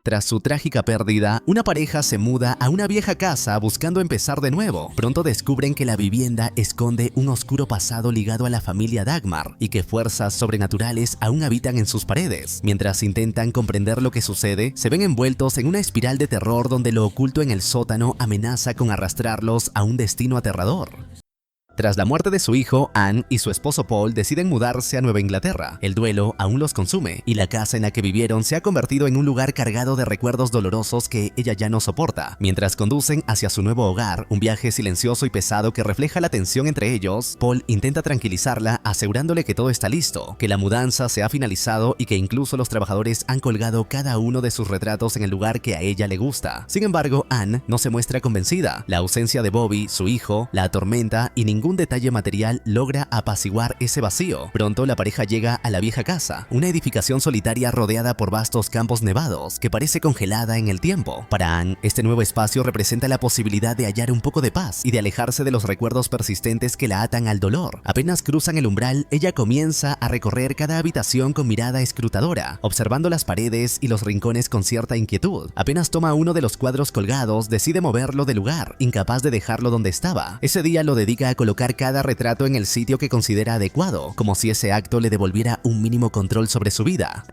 Tras su trágica pérdida, una pareja se muda a una vieja casa buscando empezar de nuevo. Pronto descubren que la vivienda esconde un oscuro pasado ligado a la familia Dagmar y que fuerzas sobrenaturales aún habitan en sus paredes. Mientras intentan comprender lo que sucede, se ven envueltos en una espiral de terror donde lo oculto en el sótano amenaza con arrastrarlos a un destino aterrador. Tras la muerte de su hijo, Anne y su esposo Paul deciden mudarse a Nueva Inglaterra. El duelo aún los consume y la casa en la que vivieron se ha convertido en un lugar cargado de recuerdos dolorosos que ella ya no soporta. Mientras conducen hacia su nuevo hogar, un viaje silencioso y pesado que refleja la tensión entre ellos, Paul intenta tranquilizarla asegurándole que todo está listo, que la mudanza se ha finalizado y que incluso los trabajadores han colgado cada uno de sus retratos en el lugar que a ella le gusta. Sin embargo, Anne no se muestra convencida. La ausencia de Bobby, su hijo, la atormenta y ningún detalle material logra apaciguar ese vacío. Pronto la pareja llega a la vieja casa, una edificación solitaria rodeada por vastos campos nevados que parece congelada en el tiempo. Para Anne, este nuevo espacio representa la posibilidad de hallar un poco de paz y de alejarse de los recuerdos persistentes que la atan al dolor. Apenas cruzan el umbral, ella comienza a recorrer cada habitación con mirada escrutadora, observando las paredes y los rincones con cierta inquietud. Apenas toma uno de los cuadros colgados, decide moverlo del lugar, incapaz de dejarlo donde estaba. Ese día lo dedica a colocar cada retrato en el sitio que considera adecuado, como si ese acto le devolviera un mínimo control sobre su vida.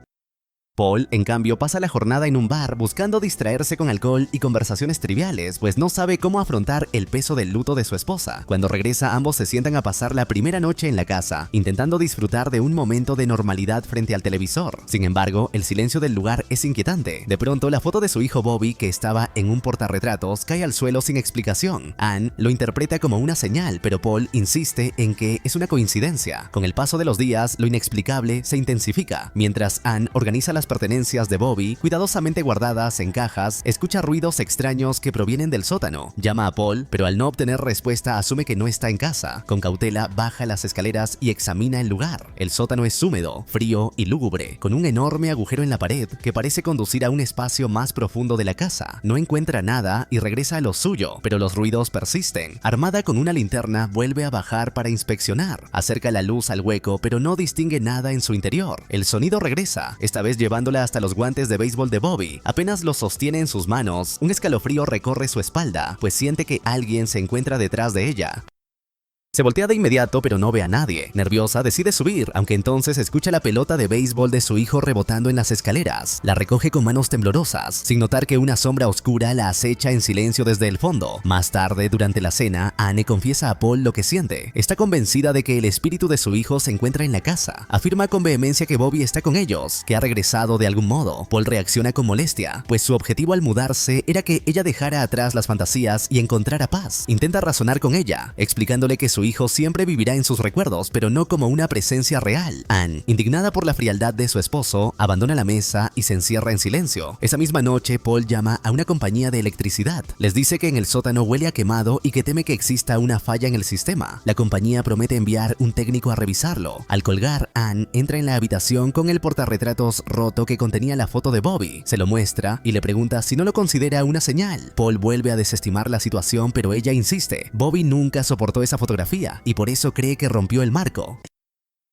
Paul, en cambio, pasa la jornada en un bar buscando distraerse con alcohol y conversaciones triviales, pues no sabe cómo afrontar el peso del luto de su esposa. Cuando regresa, ambos se sientan a pasar la primera noche en la casa, intentando disfrutar de un momento de normalidad frente al televisor. Sin embargo, el silencio del lugar es inquietante. De pronto, la foto de su hijo Bobby, que estaba en un portarretratos, cae al suelo sin explicación. Anne lo interpreta como una señal, pero Paul insiste en que es una coincidencia. Con el paso de los días, lo inexplicable se intensifica. Mientras Anne organiza las pertenencias de Bobby, cuidadosamente guardadas en cajas, escucha ruidos extraños que provienen del sótano. Llama a Paul, pero al no obtener respuesta asume que no está en casa. Con cautela baja las escaleras y examina el lugar. El sótano es húmedo, frío y lúgubre, con un enorme agujero en la pared que parece conducir a un espacio más profundo de la casa. No encuentra nada y regresa a lo suyo, pero los ruidos persisten. Armada con una linterna, vuelve a bajar para inspeccionar. Acerca la luz al hueco, pero no distingue nada en su interior. El sonido regresa, esta vez llevándola hasta los guantes de béisbol de Bobby. Apenas los sostiene en sus manos, un escalofrío recorre su espalda, pues siente que alguien se encuentra detrás de ella. Se voltea de inmediato pero no ve a nadie. Nerviosa decide subir, aunque entonces escucha la pelota de béisbol de su hijo rebotando en las escaleras. La recoge con manos temblorosas, sin notar que una sombra oscura la acecha en silencio desde el fondo. Más tarde, durante la cena, Anne confiesa a Paul lo que siente. Está convencida de que el espíritu de su hijo se encuentra en la casa. Afirma con vehemencia que Bobby está con ellos, que ha regresado de algún modo. Paul reacciona con molestia, pues su objetivo al mudarse era que ella dejara atrás las fantasías y encontrara paz. Intenta razonar con ella, explicándole que su hijo siempre vivirá en sus recuerdos, pero no como una presencia real. Anne, indignada por la frialdad de su esposo, abandona la mesa y se encierra en silencio. Esa misma noche, Paul llama a una compañía de electricidad. Les dice que en el sótano huele a quemado y que teme que exista una falla en el sistema. La compañía promete enviar un técnico a revisarlo. Al colgar, Anne entra en la habitación con el portarretratos roto que contenía la foto de Bobby. Se lo muestra y le pregunta si no lo considera una señal. Paul vuelve a desestimar la situación, pero ella insiste. Bobby nunca soportó esa fotografía y por eso cree que rompió el marco.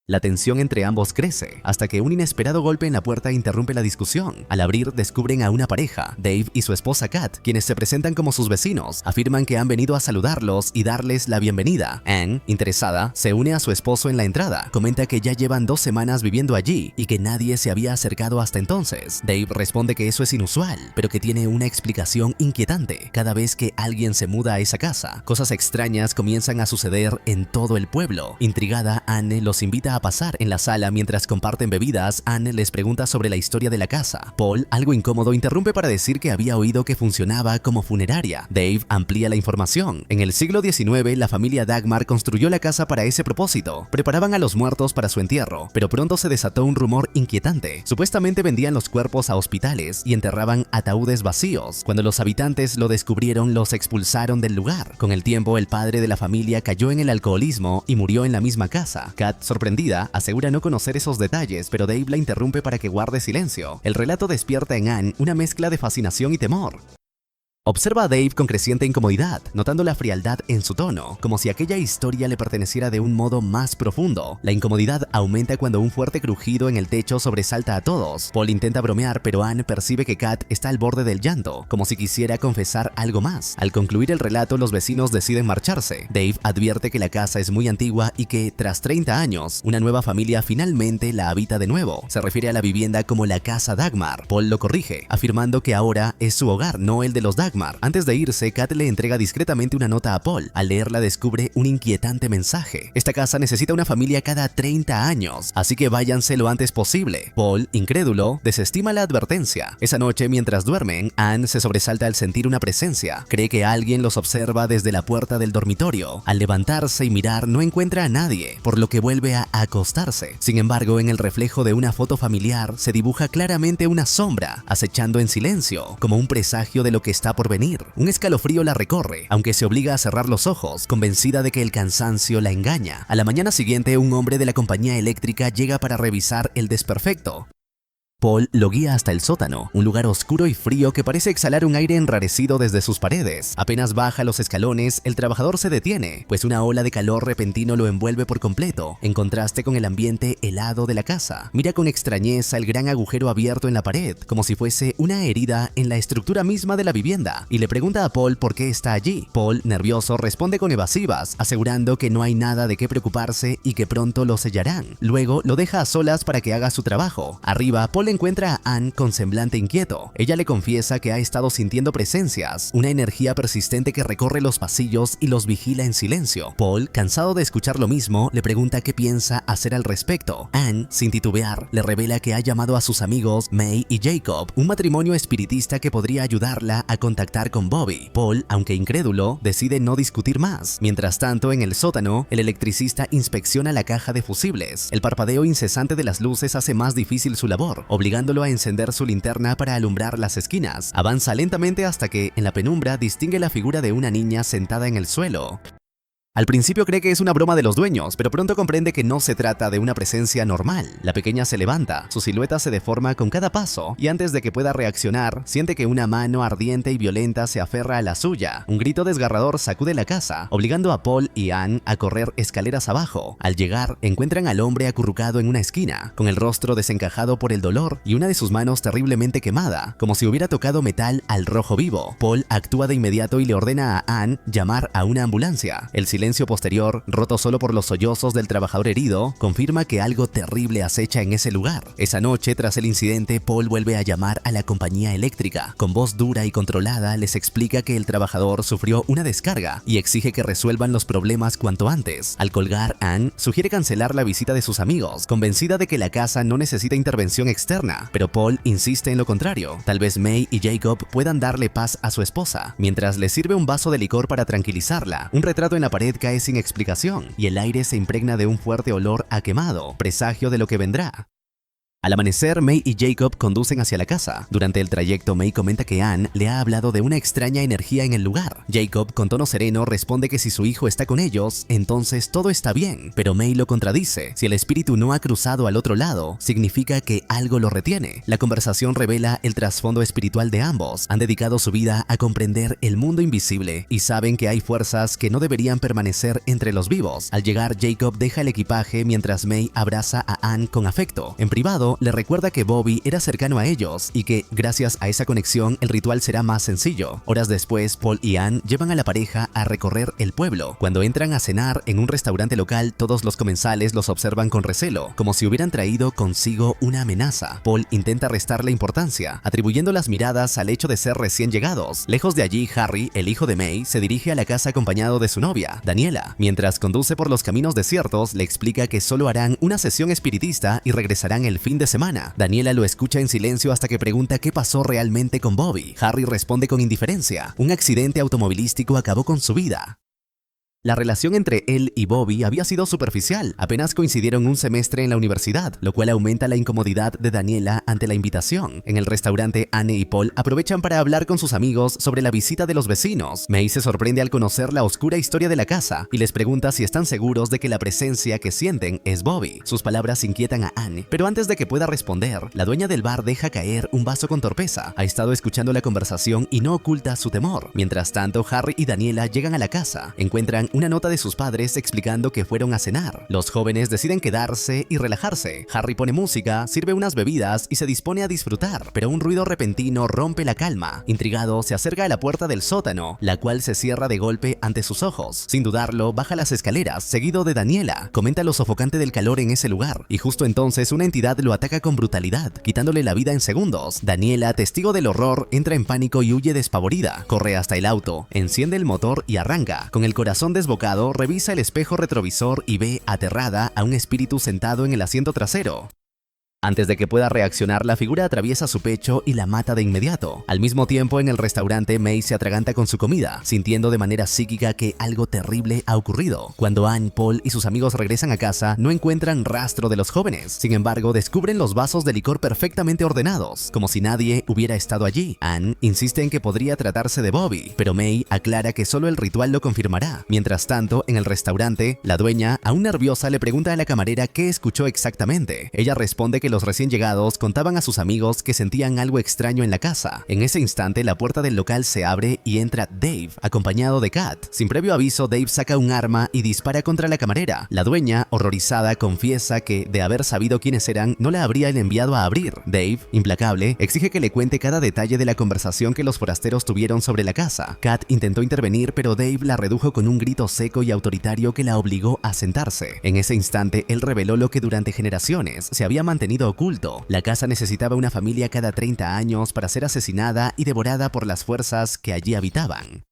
La tensión entre ambos crece, hasta que un inesperado golpe en la puerta interrumpe la discusión. Al abrir, descubren a una pareja, Dave y su esposa Kat, quienes se presentan como sus vecinos. Afirman que han venido a saludarlos y darles la bienvenida. Anne, interesada, se une a su esposo en la entrada. Comenta que ya llevan 2 semanas viviendo allí y que nadie se había acercado hasta entonces. Dave responde que eso es inusual, pero que tiene una explicación inquietante. Cada vez que alguien se muda a esa casa, cosas extrañas comienzan a suceder en todo el pueblo. Intrigada, Anne los invita a pasar. En la sala, mientras comparten bebidas, Anne les pregunta sobre la historia de la casa. Paul, algo incómodo, interrumpe para decir que había oído que funcionaba como funeraria. Dave amplía la información. En el siglo XIX, la familia Dagmar construyó la casa para ese propósito. Preparaban a los muertos para su entierro, pero pronto se desató un rumor inquietante. Supuestamente vendían los cuerpos a hospitales y enterraban ataúdes vacíos. Cuando los habitantes lo descubrieron, los expulsaron del lugar. Con el tiempo, el padre de la familia cayó en el alcoholismo y murió en la misma casa. Kat, sorprendida, asegura no conocer esos detalles, pero Dave la interrumpe para que guarde silencio. El relato despierta en Anne una mezcla de fascinación y temor. Observa a Dave con creciente incomodidad, notando la frialdad en su tono, como si aquella historia le perteneciera de un modo más profundo. La incomodidad aumenta cuando un fuerte crujido en el techo sobresalta a todos. Paul intenta bromear, pero Anne percibe que Kat está al borde del llanto, como si quisiera confesar algo más. Al concluir el relato, los vecinos deciden marcharse. Dave advierte que la casa es muy antigua y que, tras 30 años, una nueva familia finalmente la habita de nuevo. Se refiere a la vivienda como la Casa Dagmar. Paul lo corrige, afirmando que ahora es su hogar, no el de los Dagmar. Antes de irse, Kat le entrega discretamente una nota a Paul. Al leerla descubre un inquietante mensaje. Esta casa necesita una familia cada 30 años, así que váyanse lo antes posible. Paul, incrédulo, desestima la advertencia. Esa noche, mientras duermen, Anne se sobresalta al sentir una presencia. Cree que alguien los observa desde la puerta del dormitorio. Al levantarse y mirar, no encuentra a nadie, por lo que vuelve a acostarse. Sin embargo, en el reflejo de una foto familiar se dibuja claramente una sombra, acechando en silencio, como un presagio de lo que está por venir. Un escalofrío la recorre, aunque se obliga a cerrar los ojos, convencida de que el cansancio la engaña. A la mañana siguiente, un hombre de la compañía eléctrica llega para revisar el desperfecto. Paul lo guía hasta el sótano, un lugar oscuro y frío que parece exhalar un aire enrarecido desde sus paredes. Apenas baja los escalones, el trabajador se detiene, pues una ola de calor repentino lo envuelve por completo, en contraste con el ambiente helado de la casa. Mira con extrañeza el gran agujero abierto en la pared, como si fuese una herida en la estructura misma de la vivienda, y le pregunta a Paul por qué está allí. Paul, nervioso, responde con evasivas, asegurando que no hay nada de qué preocuparse y que pronto lo sellarán. Luego lo deja a solas para que haga su trabajo. Arriba, Paul encuentra a Anne con semblante inquieto. Ella le confiesa que ha estado sintiendo presencias, una energía persistente que recorre los pasillos y los vigila en silencio. Paul, cansado de escuchar lo mismo, le pregunta qué piensa hacer al respecto. Anne, sin titubear, le revela que ha llamado a sus amigos May y Jacob, un matrimonio espiritista que podría ayudarla a contactar con Bobby. Paul, aunque incrédulo, decide no discutir más. Mientras tanto, en el sótano, el electricista inspecciona la caja de fusibles. El parpadeo incesante de las luces hace más difícil su labor, obligándolo a encender su linterna para alumbrar las esquinas. Avanza lentamente hasta que, en la penumbra, distingue la figura de una niña sentada en el suelo. Al principio cree que es una broma de los dueños, pero pronto comprende que no se trata de una presencia normal. La pequeña se levanta, su silueta se deforma con cada paso, y antes de que pueda reaccionar, siente que una mano ardiente y violenta se aferra a la suya. Un grito desgarrador sacude la casa, obligando a Paul y Anne a correr escaleras abajo. Al llegar, encuentran al hombre acurrucado en una esquina, con el rostro desencajado por el dolor y una de sus manos terriblemente quemada, como si hubiera tocado metal al rojo vivo. Paul actúa de inmediato y le ordena a Anne llamar a una ambulancia. El silencio posterior, roto solo por los sollozos del trabajador herido, confirma que algo terrible acecha en ese lugar. Esa noche, tras el incidente, Paul vuelve a llamar a la compañía eléctrica. Con voz dura y controlada, les explica que el trabajador sufrió una descarga y exige que resuelvan los problemas cuanto antes. Al colgar, Anne sugiere cancelar la visita de sus amigos, convencida de que la casa no necesita intervención externa, pero Paul insiste en lo contrario. Tal vez May y Jacob puedan darle paz a su esposa, mientras le sirve un vaso de licor para tranquilizarla. Un retrato en la pared cae sin explicación y el aire se impregna de un fuerte olor a quemado, presagio de lo que vendrá. Al amanecer, May y Jacob conducen hacia la casa. Durante el trayecto, May comenta que Anne le ha hablado de una extraña energía en el lugar. Jacob, con tono sereno, responde que si su hijo está con ellos, entonces todo está bien, pero May lo contradice. Si el espíritu no ha cruzado al otro lado, significa que algo lo retiene. La conversación revela el trasfondo espiritual de ambos. Han dedicado su vida a comprender el mundo invisible y saben que hay fuerzas que no deberían permanecer entre los vivos. Al llegar, Jacob deja el equipaje mientras May abraza a Anne con afecto. En privado, le recuerda que Bobby era cercano a ellos y que, gracias a esa conexión, el ritual será más sencillo. Horas después, Paul y Anne llevan a la pareja a recorrer el pueblo. Cuando entran a cenar en un restaurante local, todos los comensales los observan con recelo, como si hubieran traído consigo una amenaza. Paul intenta restarle importancia, atribuyendo las miradas al hecho de ser recién llegados. Lejos de allí, Harry, el hijo de May, se dirige a la casa acompañado de su novia, Daniela. Mientras conduce por los caminos desiertos, le explica que solo harán una sesión espiritista y regresarán el fin de semana. Daniela lo escucha en silencio hasta que pregunta qué pasó realmente con Bobby. Harry responde con indiferencia. Un accidente automovilístico acabó con su vida. La relación entre él y Bobby había sido superficial, apenas coincidieron un semestre en la universidad, lo cual aumenta la incomodidad de Daniela ante la invitación. En el restaurante, Anne y Paul aprovechan para hablar con sus amigos sobre la visita de los vecinos. May se sorprende al conocer la oscura historia de la casa y les pregunta si están seguros de que la presencia que sienten es Bobby. Sus palabras inquietan a Anne, pero antes de que pueda responder, la dueña del bar deja caer un vaso con torpeza. Ha estado escuchando la conversación y no oculta su temor. Mientras tanto, Harry y Daniela llegan a la casa, encuentran una nota de sus padres explicando que fueron a cenar. Los jóvenes deciden quedarse y relajarse. Harry pone música, sirve unas bebidas y se dispone a disfrutar, pero un ruido repentino rompe la calma. Intrigado, se acerca a la puerta del sótano, la cual se cierra de golpe ante sus ojos. Sin dudarlo, baja las escaleras, seguido de Daniela. Comenta lo sofocante del calor en ese lugar, y justo entonces una entidad lo ataca con brutalidad, quitándole la vida en segundos. Daniela, testigo del horror, entra en pánico y huye despavorida. Corre hasta el auto, enciende el motor y arranca. Con el corazón desbocado, revisa el espejo retrovisor y ve, aterrada, a un espíritu sentado en el asiento trasero. Antes de que pueda reaccionar, la figura atraviesa su pecho y la mata de inmediato. Al mismo tiempo, en el restaurante, May se atraganta con su comida, sintiendo de manera psíquica que algo terrible ha ocurrido. Cuando Anne, Paul y sus amigos regresan a casa, no encuentran rastro de los jóvenes. Sin embargo, descubren los vasos de licor perfectamente ordenados, como si nadie hubiera estado allí. Anne insiste en que podría tratarse de Bobby, pero May aclara que solo el ritual lo confirmará. Mientras tanto, en el restaurante, la dueña, aún nerviosa, le pregunta a la camarera qué escuchó exactamente. Ella responde que los recién llegados contaban a sus amigos que sentían algo extraño en la casa. En ese instante, la puerta del local se abre y entra Dave, acompañado de Kat. Sin previo aviso, Dave saca un arma y dispara contra la camarera. La dueña, horrorizada, confiesa que, de haber sabido quiénes eran, no la habrían enviado a abrir. Dave, implacable, exige que le cuente cada detalle de la conversación que los forasteros tuvieron sobre la casa. Kat intentó intervenir, pero Dave la redujo con un grito seco y autoritario que la obligó a sentarse. En ese instante, él reveló lo que durante generaciones se había mantenido oculto. La casa necesitaba una familia cada 30 años para ser asesinada y devorada por las fuerzas que allí habitaban.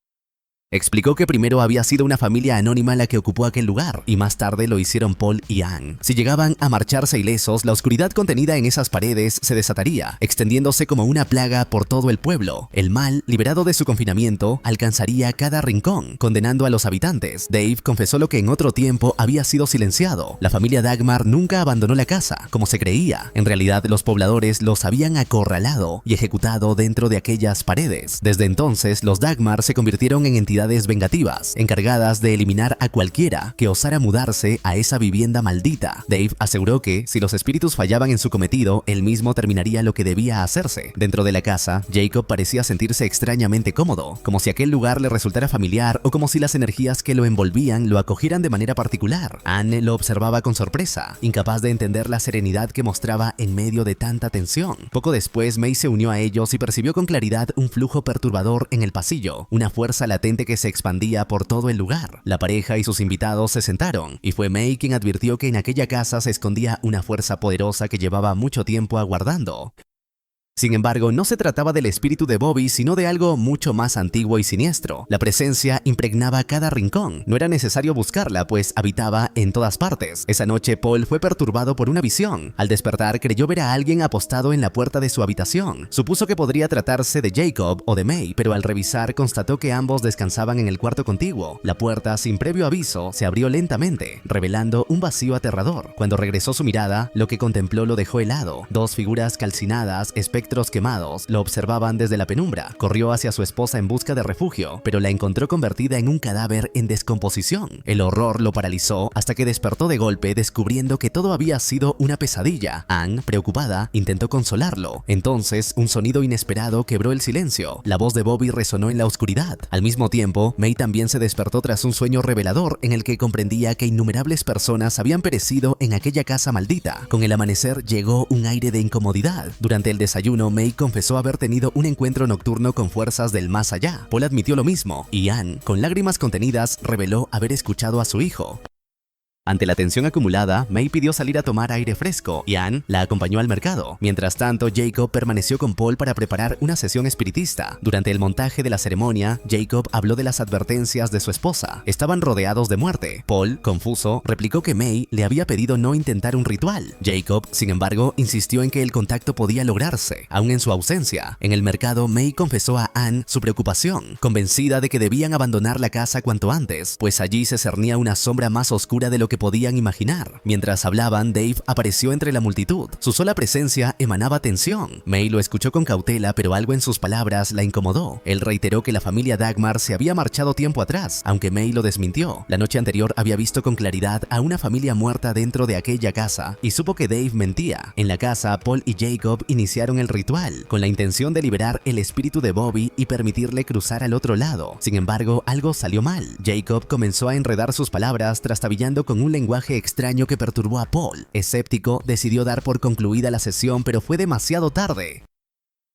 Explicó que primero había sido una familia anónima la que ocupó aquel lugar, y más tarde lo hicieron Paul y Anne. Si llegaban a marcharse ilesos, la oscuridad contenida en esas paredes se desataría, extendiéndose como una plaga por todo el pueblo. El mal, liberado de su confinamiento, alcanzaría cada rincón, condenando a los habitantes. Dave confesó lo que en otro tiempo había sido silenciado. La familia Dagmar nunca abandonó la casa, como se creía. En realidad, los pobladores los habían acorralado y ejecutado dentro de aquellas paredes. Desde entonces, los Dagmar se convirtieron en entidades vengativas, encargadas de eliminar a cualquiera que osara mudarse a esa vivienda maldita. Dave aseguró que, si los espíritus fallaban en su cometido, él mismo terminaría lo que debía hacerse. Dentro de la casa, Jacob parecía sentirse extrañamente cómodo, como si aquel lugar le resultara familiar o como si las energías que lo envolvían lo acogieran de manera particular. Anne lo observaba con sorpresa, incapaz de entender la serenidad que mostraba en medio de tanta tensión. Poco después, May se unió a ellos y percibió con claridad un flujo perturbador en el pasillo, una fuerza latente que se expandía por todo el lugar. La pareja y sus invitados se sentaron, y fue May quien advirtió que en aquella casa se escondía una fuerza poderosa que llevaba mucho tiempo aguardando. Sin embargo, no se trataba del espíritu de Bobby, sino de algo mucho más antiguo y siniestro. La presencia impregnaba cada rincón. No era necesario buscarla, pues habitaba en todas partes. Esa noche, Paul fue perturbado por una visión. Al despertar, creyó ver a alguien apostado en la puerta de su habitación. Supuso que podría tratarse de Jacob o de May, pero al revisar, constató que ambos descansaban en el cuarto contiguo. La puerta, sin previo aviso, se abrió lentamente, revelando un vacío aterrador. Cuando regresó su mirada, lo que contempló lo dejó helado. Dos figuras calcinadas, espectros quemados, lo observaban desde la penumbra. Corrió hacia su esposa en busca de refugio, pero la encontró convertida en un cadáver en descomposición. El horror lo paralizó hasta que despertó de golpe, descubriendo que todo había sido una pesadilla. Anne, preocupada, intentó consolarlo. Entonces, un sonido inesperado quebró el silencio. La voz de Bobby resonó en la oscuridad. Al mismo tiempo, May también se despertó tras un sueño revelador en el que comprendía que innumerables personas habían perecido en aquella casa maldita. Con el amanecer llegó un aire de incomodidad. Durante el desayuno, May confesó haber tenido un encuentro nocturno con fuerzas del más allá. Paul admitió lo mismo, y Anne, con lágrimas contenidas, reveló haber escuchado a su hijo. Ante la tensión acumulada, May pidió salir a tomar aire fresco y Anne la acompañó al mercado. Mientras tanto, Jacob permaneció con Paul para preparar una sesión espiritista. Durante el montaje de la ceremonia, Jacob habló de las advertencias de su esposa. Estaban rodeados de muerte. Paul, confuso, replicó que May le había pedido no intentar un ritual. Jacob, sin embargo, insistió en que el contacto podía lograrse, aún en su ausencia. En el mercado, May confesó a Anne su preocupación, convencida de que debían abandonar la casa cuanto antes, pues allí se cernía una sombra más oscura de lo que podían imaginar. Mientras hablaban, Dave apareció entre la multitud. Su sola presencia emanaba tensión. May lo escuchó con cautela, pero algo en sus palabras la incomodó. Él reiteró que la familia Dagmar se había marchado tiempo atrás, aunque May lo desmintió. La noche anterior había visto con claridad a una familia muerta dentro de aquella casa y supo que Dave mentía. En la casa, Paul y Jacob iniciaron el ritual, con la intención de liberar el espíritu de Bobby y permitirle cruzar al otro lado. Sin embargo, algo salió mal. Jacob comenzó a enredar sus palabras, trastabillando con un lenguaje extraño que perturbó a Paul. Escéptico, decidió dar por concluida la sesión, pero fue demasiado tarde.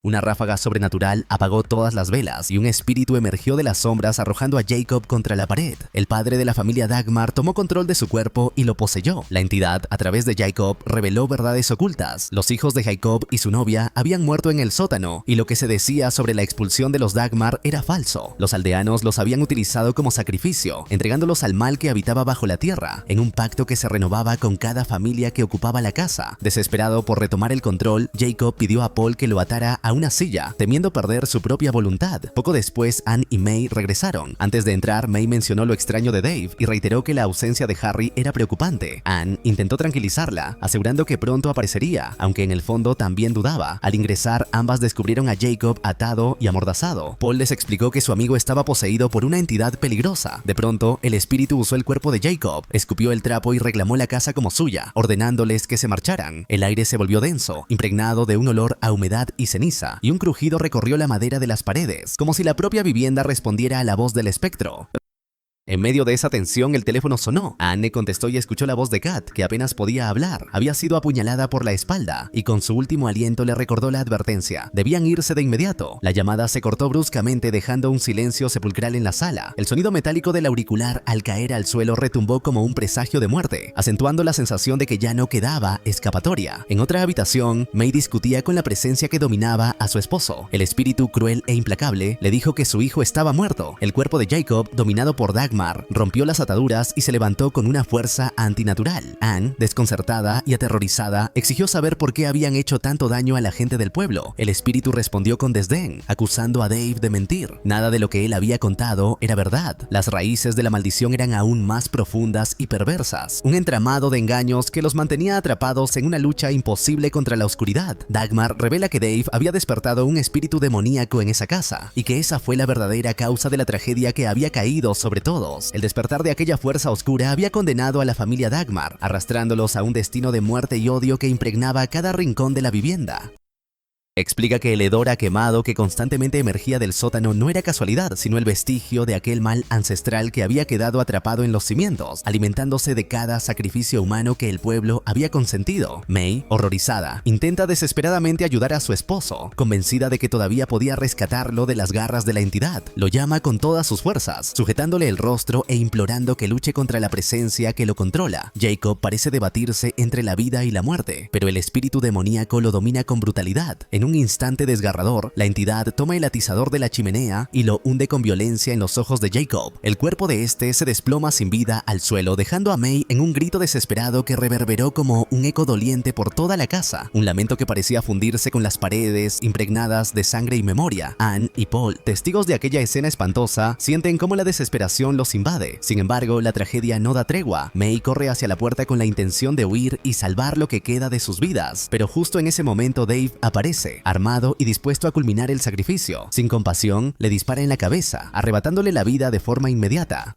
Una ráfaga sobrenatural apagó todas las velas y un espíritu emergió de las sombras arrojando a Jacob contra la pared. El padre de la familia Dagmar tomó control de su cuerpo y lo poseyó. La entidad, a través de Jacob, reveló verdades ocultas. Los hijos de Jacob y su novia habían muerto en el sótano y lo que se decía sobre la expulsión de los Dagmar era falso. Los aldeanos los habían utilizado como sacrificio, entregándolos al mal que habitaba bajo la tierra, en un pacto que se renovaba con cada familia que ocupaba la casa. Desesperado por retomar el control, Jacob pidió a Paul que lo atara a una silla, temiendo perder su propia voluntad. Poco después, Anne y May regresaron. Antes de entrar, May mencionó lo extraño de Dave y reiteró que la ausencia de Harry era preocupante. Anne intentó tranquilizarla, asegurando que pronto aparecería, aunque en el fondo también dudaba. Al ingresar, ambas descubrieron a Jacob atado y amordazado. Paul les explicó que su amigo estaba poseído por una entidad peligrosa. De pronto, el espíritu usó el cuerpo de Jacob, escupió el trapo y reclamó la casa como suya, ordenándoles que se marcharan. El aire se volvió denso, impregnado de un olor a humedad y ceniza, y un crujido recorrió la madera de las paredes, como si la propia vivienda respondiera a la voz del espectro. En medio de esa tensión, el teléfono sonó. Anne contestó y escuchó la voz de Kat, que apenas podía hablar. Había sido apuñalada por la espalda y con su último aliento le recordó la advertencia. Debían irse de inmediato. La llamada se cortó bruscamente, dejando un silencio sepulcral en la sala. El sonido metálico del auricular al caer al suelo retumbó como un presagio de muerte, acentuando la sensación de que ya no quedaba escapatoria. En otra habitación, May discutía con la presencia que dominaba a su esposo. El espíritu cruel e implacable le dijo que su hijo estaba muerto. El cuerpo de Jacob, dominado por Dagmar, rompió las ataduras y se levantó con una fuerza antinatural. Anne, desconcertada y aterrorizada, exigió saber por qué habían hecho tanto daño a la gente del pueblo. El espíritu respondió con desdén, acusando a Dave de mentir. Nada de lo que él había contado era verdad. Las raíces de la maldición eran aún más profundas y perversas, un entramado de engaños que los mantenía atrapados en una lucha imposible contra la oscuridad. Dagmar revela que Dave había despertado un espíritu demoníaco en esa casa y que esa fue la verdadera causa de la tragedia que había caído sobre todos. El despertar de aquella fuerza oscura había condenado a la familia Dagmar, arrastrándolos a un destino de muerte y odio que impregnaba cada rincón de la vivienda. Explica que el hedor a quemado que constantemente emergía del sótano no era casualidad, sino el vestigio de aquel mal ancestral que había quedado atrapado en los cimientos, alimentándose de cada sacrificio humano que el pueblo había consentido. May, horrorizada, intenta desesperadamente ayudar a su esposo, convencida de que todavía podía rescatarlo de las garras de la entidad. Lo llama con todas sus fuerzas, sujetándole el rostro e implorando que luche contra la presencia que lo controla. Jacob parece debatirse entre la vida y la muerte, pero el espíritu demoníaco lo domina con brutalidad. En un instante desgarrador, la entidad toma el atizador de la chimenea y lo hunde con violencia en los ojos de Jacob. El cuerpo de este se desploma sin vida al suelo, dejando a May en un grito desesperado que reverberó como un eco doliente por toda la casa, un lamento que parecía fundirse con las paredes impregnadas de sangre y memoria. Anne y Paul, testigos de aquella escena espantosa, sienten cómo la desesperación los invade. Sin embargo, la tragedia no da tregua. May corre hacia la puerta con la intención de huir y salvar lo que queda de sus vidas, pero justo en ese momento Dave aparece, armado y dispuesto a culminar el sacrificio. Sin compasión, le dispara en la cabeza, arrebatándole la vida de forma inmediata.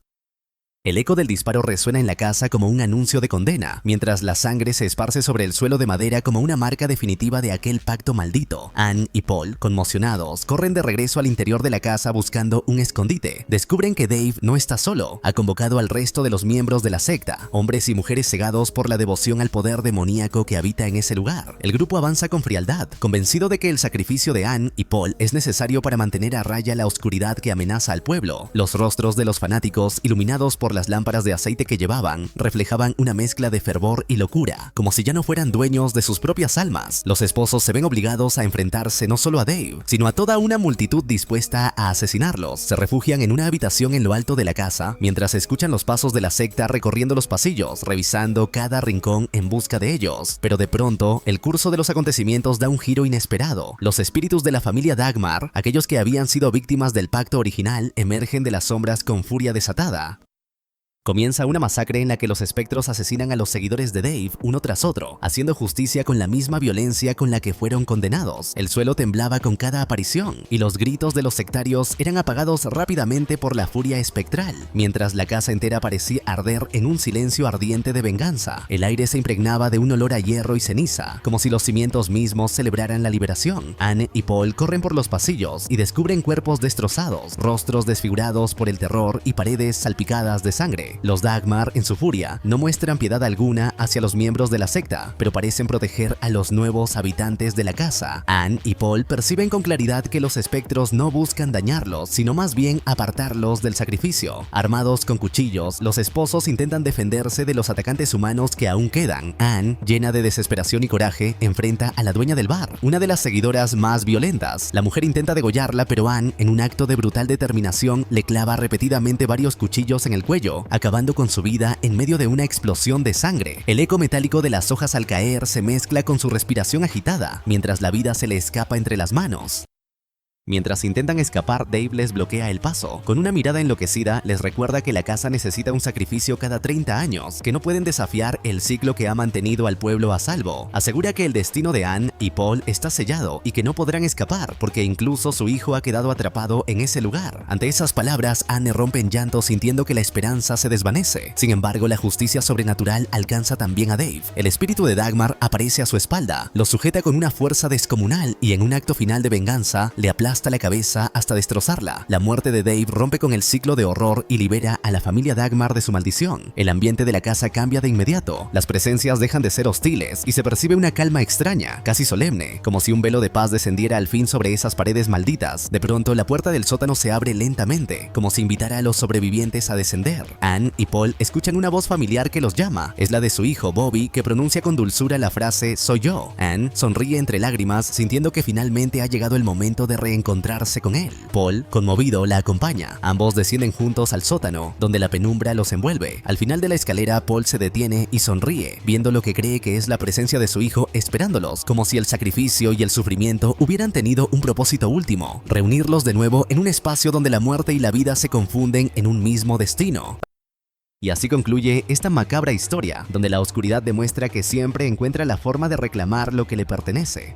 El eco del disparo resuena en la casa como un anuncio de condena, mientras la sangre se esparce sobre el suelo de madera como una marca definitiva de aquel pacto maldito. Anne y Paul, conmocionados, corren de regreso al interior de la casa buscando un escondite. Descubren que Dave no está solo, ha convocado al resto de los miembros de la secta, hombres y mujeres cegados por la devoción al poder demoníaco que habita en ese lugar. El grupo avanza con frialdad, convencido de que el sacrificio de Anne y Paul es necesario para mantener a raya la oscuridad que amenaza al pueblo. Los rostros de los fanáticos, iluminados por por las lámparas de aceite que llevaban, reflejaban una mezcla de fervor y locura, como si ya no fueran dueños de sus propias almas. Los esposos se ven obligados a enfrentarse no solo a Dave, sino a toda una multitud dispuesta a asesinarlos. Se refugian en una habitación en lo alto de la casa, mientras escuchan los pasos de la secta recorriendo los pasillos, revisando cada rincón en busca de ellos. Pero de pronto, el curso de los acontecimientos da un giro inesperado. Los espíritus de la familia Dagmar, aquellos que habían sido víctimas del pacto original, emergen de las sombras con furia desatada. Comienza una masacre en la que los espectros asesinan a los seguidores de Dave uno tras otro, haciendo justicia con la misma violencia con la que fueron condenados. El suelo temblaba con cada aparición, y los gritos de los sectarios eran apagados rápidamente por la furia espectral, mientras la casa entera parecía arder en un silencio ardiente de venganza. El aire se impregnaba de un olor a hierro y ceniza, como si los cimientos mismos celebraran la liberación. Anne y Paul corren por los pasillos y descubren cuerpos destrozados, rostros desfigurados por el terror y paredes salpicadas de sangre. Los Dagmar, en su furia, no muestran piedad alguna hacia los miembros de la secta, pero parecen proteger a los nuevos habitantes de la casa. Anne y Paul perciben con claridad que los espectros no buscan dañarlos, sino más bien apartarlos del sacrificio. Armados con cuchillos, los esposos intentan defenderse de los atacantes humanos que aún quedan. Anne, llena de desesperación y coraje, enfrenta a la dueña del bar, una de las seguidoras más violentas. La mujer intenta degollarla, pero Anne, en un acto de brutal determinación, le clava repetidamente varios cuchillos en el cuello, acabando con su vida en medio de una explosión de sangre. El eco metálico de las hojas al caer se mezcla con su respiración agitada, mientras la vida se le escapa entre las manos. Mientras intentan escapar, Dave les bloquea el paso. Con una mirada enloquecida, les recuerda que la casa necesita un sacrificio cada 30 años, que no pueden desafiar el ciclo que ha mantenido al pueblo a salvo. Asegura que el destino de Anne y Paul está sellado y que no podrán escapar, porque incluso su hijo ha quedado atrapado en ese lugar. Ante esas palabras, Anne rompe en llanto sintiendo que la esperanza se desvanece. Sin embargo, la justicia sobrenatural alcanza también a Dave. El espíritu de Dagmar aparece a su espalda, lo sujeta con una fuerza descomunal y en un acto final de venganza, le aplasta la cabeza hasta destrozarla. La muerte de Dave rompe con el ciclo de horror y libera a la familia Dagmar de su maldición. El ambiente de la casa cambia de inmediato. Las presencias dejan de ser hostiles y se percibe una calma extraña, casi solemne, como si un velo de paz descendiera al fin sobre esas paredes malditas. De pronto, la puerta del sótano se abre lentamente, como si invitara a los sobrevivientes a descender. Anne y Paul escuchan una voz familiar que los llama. Es la de su hijo Bobby, que pronuncia con dulzura la frase "soy yo". Anne sonríe entre lágrimas, sintiendo que finalmente ha llegado el momento de reencontrarse con él. Paul, conmovido, la acompaña. Ambos descienden juntos al sótano, donde la penumbra los envuelve. Al final de la escalera, Paul se detiene y sonríe, viendo lo que cree que es la presencia de su hijo esperándolos, como si el sacrificio y el sufrimiento hubieran tenido un propósito último: reunirlos de nuevo en un espacio donde la muerte y la vida se confunden en un mismo destino. Y así concluye esta macabra historia, donde la oscuridad demuestra que siempre encuentra la forma de reclamar lo que le pertenece.